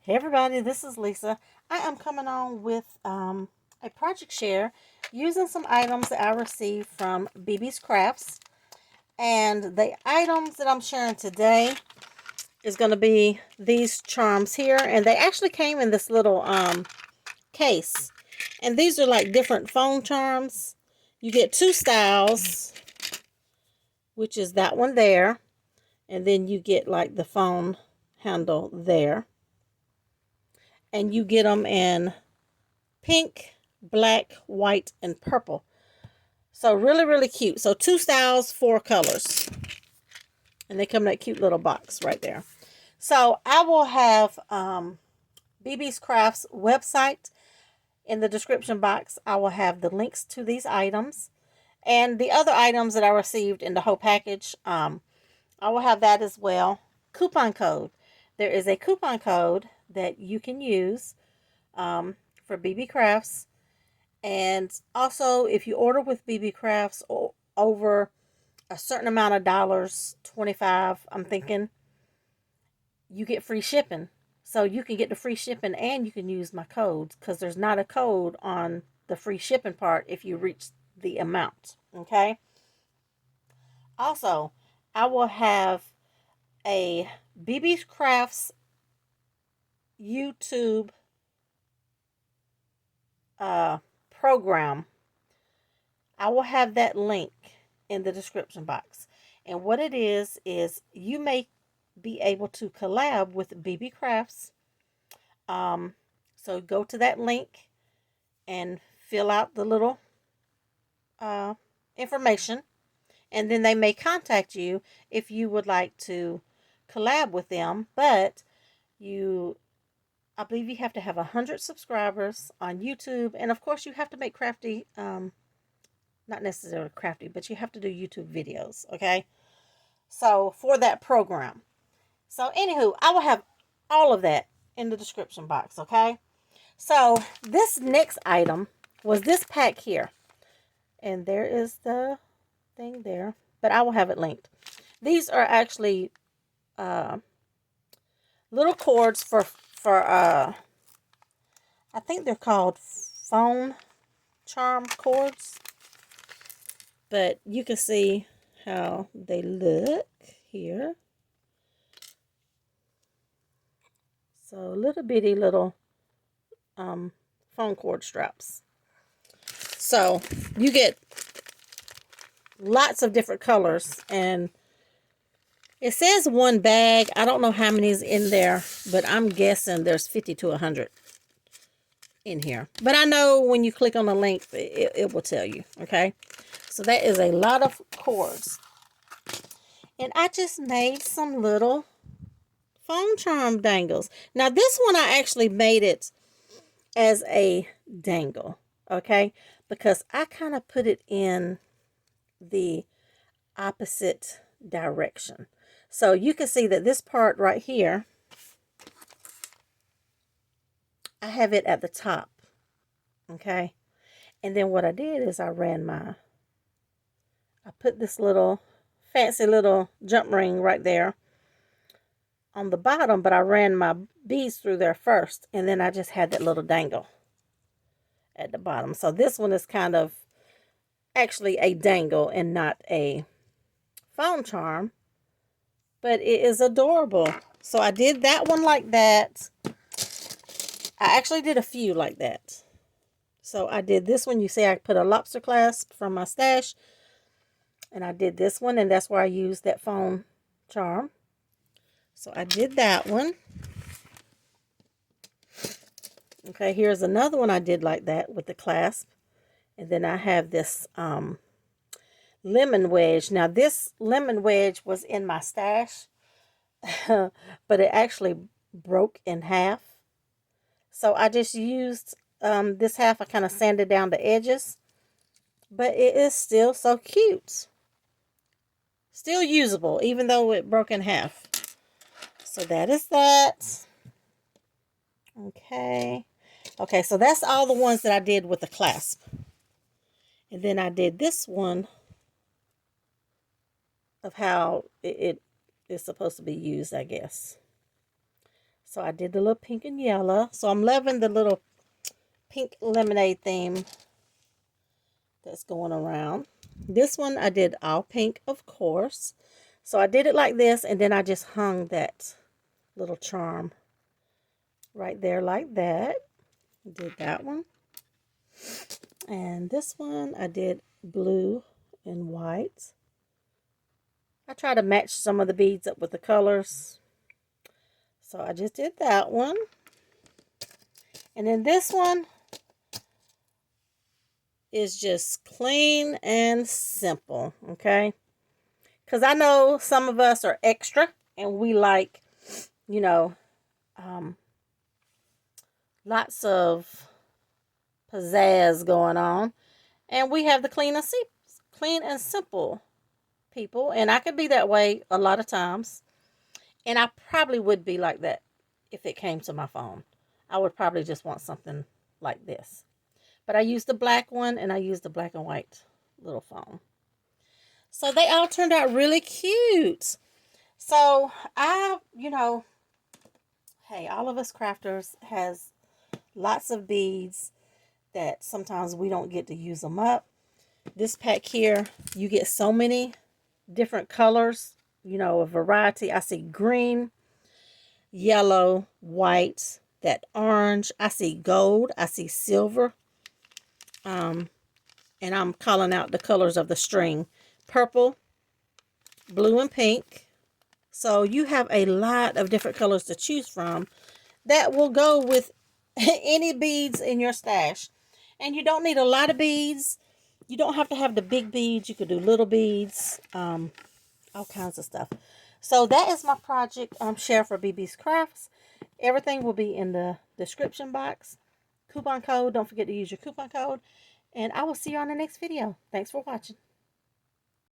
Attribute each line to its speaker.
Speaker 1: Hey everybody, this is Lisa. I am coming on with a project share using some items that I received from Beebeecraft. And the items that I'm sharing today is going to be these charms here. And they actually came in this little case. And these are like different phone charms. You get two styles, which is that one there. And then you get like the phone handle there. And you get them in pink, black, white, and purple. So really, really cute. So 2 styles, 4 colors. And they come in that cute little box right there. So I will have Beebeecraft's website in the description box. I will have the links to these items. And the other items that I received in the whole package, I will have that as well. Coupon code. There is a coupon code that you can use for Beebeecrafts. And also, if you order with Beebeecrafts over a certain amount of dollars, 25, I'm thinking, you get free shipping. So you can get the free shipping and you can use my codes because there's not a code on the free shipping part if you reach the amount. Okay. Also, I will have a Beebeecrafts YouTube program. I will have that link in the description box. And what it is you may be able to collab with Beebeecrafts. So go to that link and fill out the little information. And then they may contact you if you would like to collab with them. But I believe you have to have 100 subscribers on YouTube. And of course you have to make crafty, not necessarily crafty, but you have to do YouTube videos, okay? So for that program. So anywho, I will have all of that in the description box, okay? So this next item was this pack here. And there is the thing there, but I will have it linked. These are actually little cords for I think they're called phone charm cords. But you can see how they look here. So little bitty little phone cord straps. So you get lots of different colors, and it says one bag. I don't know how many is in there, but I'm guessing there's 50 to 100 in here. But I know when you click on the link, it will tell you, okay? So that is a lot of cords. And I just made some little phone charm dangles. Now this one I actually made it as a dangle, okay? Because I kind of put it in the opposite direction. So you can see that this part right here, I have it at the top, okay? And then what I did is I put this little fancy little jump ring right there on the bottom, but I ran my beads through there first, and then I just had that little dangle at the bottom. So this one is kind of actually a dangle and not a phone charm, but it is adorable. So I did that one like that. I actually did a few like that. So I did this one. You see I put a lobster clasp from my stash, and I did this one, and that's where I used that phone charm. So I did that one. Okay, here's another one I did like that with the clasp. And then I have this lemon wedge. Now this lemon wedge was in my stash, but it actually broke in half. So I just used this half. I kind of sanded down the edges, but it is still so cute. Still usable, even though it broke in half. So that is that. Okay. Okay, so that's all the ones that I did with the clasp. And then I did this one of how it is supposed to be used, I guess. So I did the little pink and yellow. So I'm loving the little pink lemonade theme that's going around. This one I did all pink, of course. So I did it like this, and then I just hung that little charm right there like that. Did that one. And this one I did blue and white. I try to match some of the beads up with the colors. So I just did that one. And then this one is just clean and simple, okay? Because I know some of us are extra and we like, you know, lots of pizzazz going on. And we have the clean and simple people. And I could be that way a lot of times. And I probably would be like that if it came to my phone. I would probably just want something like this. But I used the black one, and I used the black and white little phone. So they all turned out really cute. So hey, all of us crafters has lots of beads that sometimes we don't get to use them up. This pack here, you get so many different colors, a variety. I see green, yellow, white, that orange. I see gold. I see silver. And I'm calling out the colors of the string. Purple, blue, and pink. So you have a lot of different colors to choose from that will go with any beads in your stash. And you don't need a lot of beads. You don't have to have the big beads. You could do little beads, all kinds of stuff. So that is my project share for BB's Crafts. Everything will be in the description box. Coupon code. Don't forget to use your coupon code. And I will see you on the next video. Thanks for watching.